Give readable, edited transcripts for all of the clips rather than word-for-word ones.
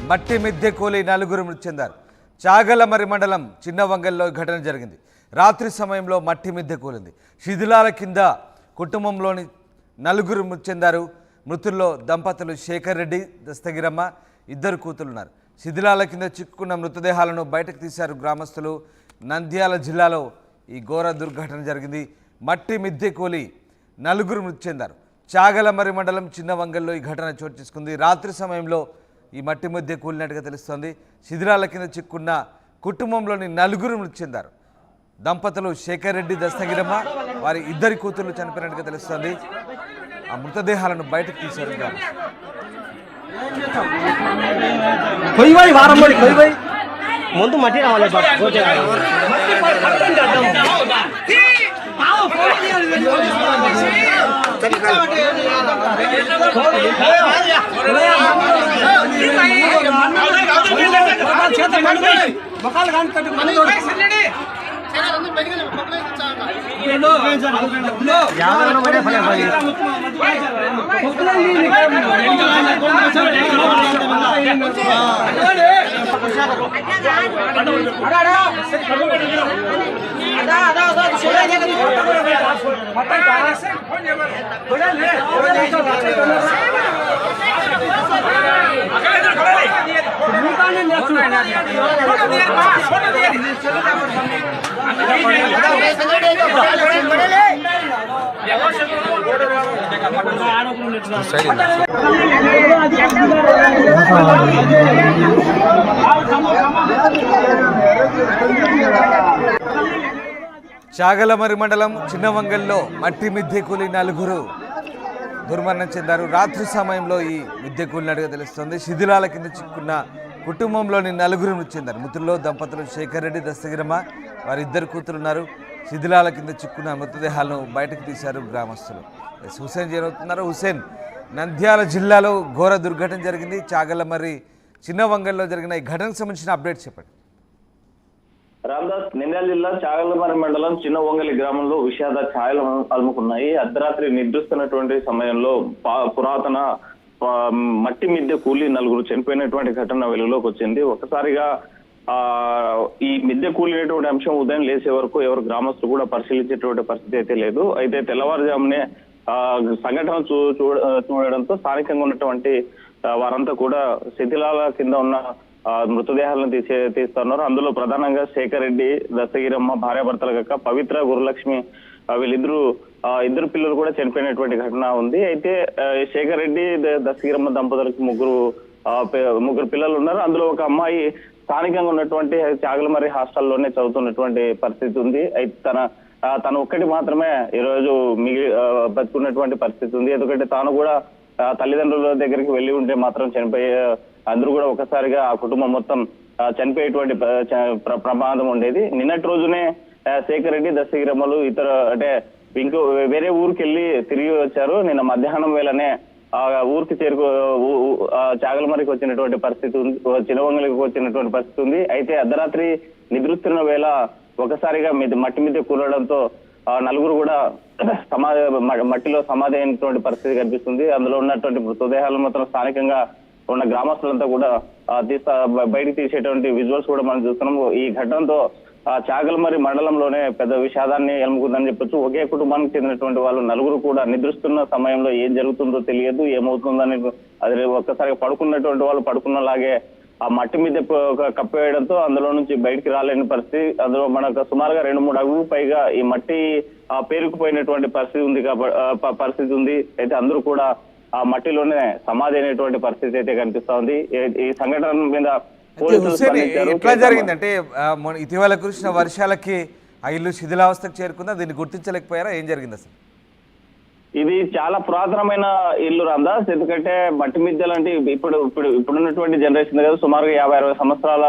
మట్టి మిద్దె కూలి నలుగురు మృతి చెందారు. చాగలమరి మండలం చిన్నవంగల్లో ఘటన జరిగింది. రాత్రి సమయంలో మట్టి మిద్దె కూలింది. శిథిలాల కింద కుటుంబంలోని నలుగురు మృతి చెందారు. మృతుల్లో దంపతులు శేఖర్ రెడ్డి, దస్తగిరమ్మ, ఇద్దరు కూతురున్నారు. శిథిలాల కింద చిక్కుకున్న మృతదేహాలను బయటకు తీశారు గ్రామస్తులు. నంద్యాల జిల్లాలో ఈ ఘోర దుర్ఘటన జరిగింది. మట్టి మిద్దె కూలి నలుగురు మృతి చెందారు. చాగలమరి మండలం చిన్నవంగల్లో ఈ ఘటన చోటు చేసుకుంది. రాత్రి సమయంలో ఈ మట్టి మిద్దె కూలినట్టుగా తెలుస్తోంది. శిథిలాల కింద చిక్కున్న కుటుంబంలోని నలుగురు మృతి చెందారు. దంపతులు శేఖర్ రెడ్డి, దస్తగిరమ్మ, వారి ఇద్దరి కూతుర్లు చనిపోయినట్టుగా తెలుస్తోంది. ఆ మృతదేహాలను బయటకు తీశారు. ముందు మట్టి రావాలి. చాగలమరి మండలం చిన్నవంగల్లో మట్టి మిద్దె కూలి నలుగురు దుర్మరణం చెందారు. రాత్రి సమయంలో ఈ మిద్దె కూలినట్టుగా తెలుస్తోంది. శిథిలాల కింద చిక్కున్న కుటుంబంలోని నలుగురు మృతి చెందారు. మృతుల్లో దంపతులు శేఖర్ రెడ్డి, దస్తగిరమ్మ, వారి ఇద్దరు కూతురున్నారు. శిథిలాల కింద చిక్కున్న మృతదేహాలను బయటకు తీశారు గ్రామస్తులు. హుసేన్ చేరుతున్నారు. హుసేన్, నంద్యాల జిల్లాలో ఘోర దుర్ఘటన జరిగింది. చాగలమరి చిన్నవంగల్లో జరిగిన ఈ ఘటనకు సంబంధించిన అప్డేట్స్ చెప్పండి. రామదాస్, నంద్యాల జిల్లా చాగలమరి మండలం చిన్న వంగలి గ్రామంలో విషాద ఛాయలు అలుముకున్నాయి. అర్ధరాత్రి నిద్రిస్తున్నటువంటి సమయంలో పురాతన మట్టి మిద్దె కూలి నలుగురు చనిపోయినటువంటి ఘటన వెలుగులోకి వచ్చింది. ఒకసారిగా ఈ మిద్దె కూలినటువంటి అంశం ఉదయం లేచే వరకు ఎవరు గ్రామస్తులు కూడా పరిశీలించేటువంటి పరిస్థితి అయితే లేదు. అయితే తెల్లవారుజామునే సంఘటన చూడడంతో స్థానికంగా ఉన్నటువంటి వారంతా కూడా శిథిలాల కింద ఉన్న మృతదేహాలను తీస్తున్నారు. అందులో ప్రధానంగా శేఖర్ రెడ్డి, దస్తగిరమ్మ భార్యాభర్తల కాక పవిత్ర, గురులక్ష్మి, ఇద్దరు పిల్లలు కూడా చనిపోయినటువంటి ఘటన ఉంది. అయితే శేఖర్ రెడ్డి, దస్తగిరమ్మ దంపతులకు ముగ్గురు పిల్లలు ఉన్నారు. అందులో ఒక అమ్మాయి స్థానికంగా ఉన్నటువంటి చాగలమరి హాస్టల్లోనే చదువుతున్నటువంటి పరిస్థితి ఉంది. అయితే తను ఒక్కటి మాత్రమే ఈరోజు బతుకున్నటువంటి పరిస్థితి ఉంది. ఎందుకంటే తాను కూడా తల్లిదండ్రుల దగ్గరికి వెళ్ళి ఉంటే మాత్రం చనిపోయే, అందరూ కూడా ఒకసారిగా ఆ కుటుంబం మొత్తం చనిపోయేటువంటి ప్రమాదం ఉండేది. నిన్నటి రోజునే శేఖర్ రెడ్డి, దస్తగిరమ్మలు అంటే ఇంకో వేరే ఊరికి వెళ్ళి తిరిగి వచ్చారు. నిన్న మధ్యాహ్నం వేళనే ఆ ఊరికి చాగలమరికి వచ్చినటువంటి పరిస్థితి ఉంది, చిన్నవంగలికి వచ్చినటువంటి పరిస్థితి ఉంది. అయితే అర్ధరాత్రి నిద్రిస్తున్న వేళ ఒకసారిగా మట్టి మీద కూలడంతో నలుగురు కూడా మట్టిలో సమాధి అయినటువంటి పరిస్థితి కనిపిస్తుంది. అందులో ఉన్నటువంటి మృతదేహాలు మాత్రం స్థానికంగా ఉన్న గ్రామస్తులంతా కూడా బయటికి తీసేటువంటి విజువల్స్ కూడా మనం చూస్తున్నాం. ఈ ఘటనతో చాగలమరి మండలంలోనే పెద్ద విషాదాన్ని ఎలుముకుందని చెప్పొచ్చు. ఒకే కుటుంబానికి చెందినటువంటి వాళ్ళు నలుగురు కూడా నిద్రిస్తున్న సమయంలో ఏం జరుగుతుందో తెలియదు, ఏమవుతుందని అది ఒక్కసారిగా పడుకున్నటువంటి వాళ్ళు పడుకున్నలాగే ఆ మట్టి మీద కప్పేయడంతో అందులో నుంచి బయటికి రాలేని పరిస్థితి. అందులో మనకు సుమారుగా 2-3 అడుగులు పైగా ఈ మట్టి పేరుకుపోయినటువంటి పరిస్థితి ఉంది. అయితే అందరూ కూడా ఆ మట్టిలోనే సమాధి అయినటువంటి పరిస్థితి అయితే కనిపిస్తా ఉంది. ఈ సంఘటన మీద ఎట్లా జరిగిందంటే ఇటీవల కురిసిన వర్షాలకి ఆ ఇల్లు శిథిలావస్థకు చేరుకుందా? దీన్ని గుర్తించలేకపోయారా? ఏం జరిగింది అసలు? ఇది చాలా పురాతనమైన ఇల్లు రామదాస్. ఎందుకంటే మట్టి మిద్దెలు అంటే ఇప్పుడున్నటువంటి జనరేషన్ కదా, సుమారుగా 50-60 సంవత్సరాల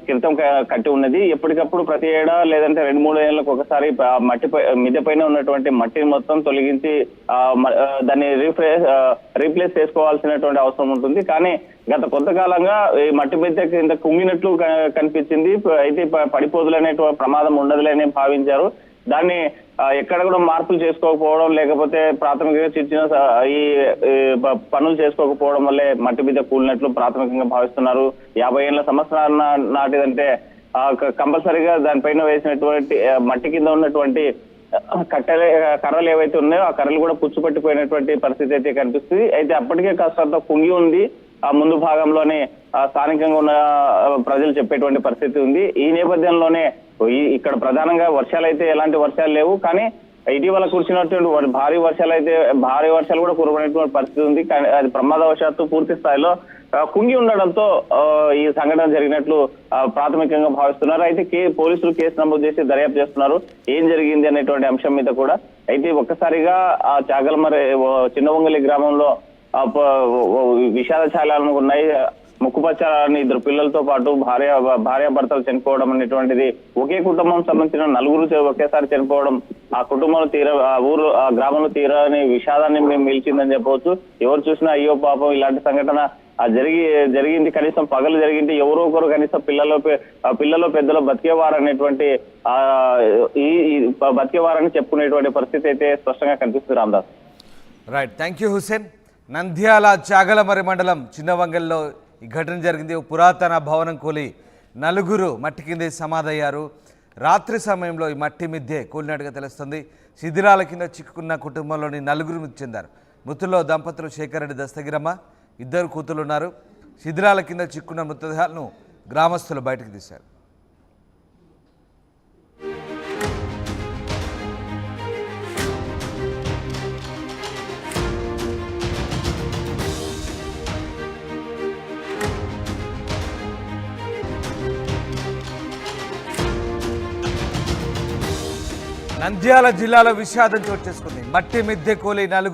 క్రితం కట్టి ఉన్నది. ఎప్పటికప్పుడు ప్రతి ఏడా లేదంటే 2-3 ఏళ్లకు ఒకసారి మిద్దె పైన ఉన్నటువంటి మట్టిని మొత్తం తొలగించి దాన్ని రీప్లేస్ చేసుకోవాల్సినటువంటి అవసరం ఉంటుంది. కానీ గత కొంతకాలంగా ఈ మట్టి మిద్దె కింద కుంగినట్లు కనిపించింది. అయితే పడిపోదులనే ప్రమాదం ఉండదులేని భావించారు. దాన్ని ఎక్కడ కూడా మార్పులు చేసుకోకపోవడం, లేకపోతే ప్రాథమికంగా ఈ పనులు చేసుకోకపోవడం వల్లే మట్టి మీద కూలినట్లు ప్రాథమికంగా భావిస్తున్నారు. 50 ఏళ్ల సంవత్సరాల నాటిదంటే కంపల్సరీగా దానిపైన వేసినటువంటి మట్టి కింద ఉన్నటువంటి కర్రలు ఏవైతే ఉన్నాయో ఆ కర్రలు కూడా పుచ్చుపట్టిపోయినటువంటి పరిస్థితి అయితే కనిపిస్తుంది. అయితే అప్పటికే కాస్తంత కుంగి ఉంది ఆ ముందు భాగంలోనే స్థానికంగా ఉన్న ప్రజలు చెప్పేటువంటి పరిస్థితి ఉంది. ఈ నేపథ్యంలోనే ఇక్కడ ప్రధానంగా వర్షాలు అయితే ఎలాంటి వర్షాలు లేవు, కానీ ఇటీవల కురిసినటువంటి భారీ వర్షాలు కూడా కురవనటువంటి పరిస్థితి ఉంది. కానీ అది ప్రమాదవశాత్తు పూర్తి స్థాయిలో కుంగి ఉండడంతో ఈ సంఘటన జరిగినట్లు ప్రాథమికంగా భావిస్తున్నారు. అయితే పోలీసులు కేసు నమోదు చేసి దర్యాప్తు చేస్తున్నారు ఏం జరిగింది అనేటువంటి అంశం మీద కూడా. అయితే ఒక్కసారిగా ఆ చాగలమర్రి చిన్న వంగలి గ్రామంలో విషాద ఛాయలు ఉన్నాయి. ముక్కుపచ్చాలని 2 పిల్లలతో పాటు భార్యాభర్తలు చనిపోవడం అనేటువంటిది, ఒకే కుటుంబం సంబంధించిన 4 ఒకేసారి చనిపోవడం ఆ కుటుంబంలో ఆ గ్రామంలో తీరని విషాదాన్ని మేము మిలిచిందని చెప్పవచ్చు. ఎవరు చూసినా అయ్యో పాపం ఇలాంటి సంఘటన జరిగింది, కనీసం పగలు జరిగింది, ఎవరో ఒకరు కనీసం పిల్లలు పెద్దలు బతికేవారనేటువంటి బతికేవారని చెప్పుకునేటువంటి పరిస్థితి అయితే స్పష్టంగా కనిపిస్తుంది. Ramdas. Right, thank you Hussain. Nandyal Chagalamarri మండలం చిన్నవంగల్లో ఈ ఘటన జరిగింది. పురాతన భవనం కూలి 4 మట్టి కిందే సమాధయ్యారు. రాత్రి సమయంలో ఈ మట్టి మిద్దె కూలినట్టుగా తెలుస్తుంది. శిథిలాల కింద చిక్కుకున్న కుటుంబంలోని 4 మృతి చెందారు. మృతుల్లో దంపతులు శేఖర్ రెడ్డి, దస్తగిరమ్మ, 2 కూతురు ఉన్నారు. శిథిలాల కింద చిక్కున్న మృతదేహాలను గ్రామస్తులు బయటకు తీశారు. నంద్యాల జిల్లాలో విషాదం చోటు చేసుకుంది. మట్టి మిద్దె కూలి 4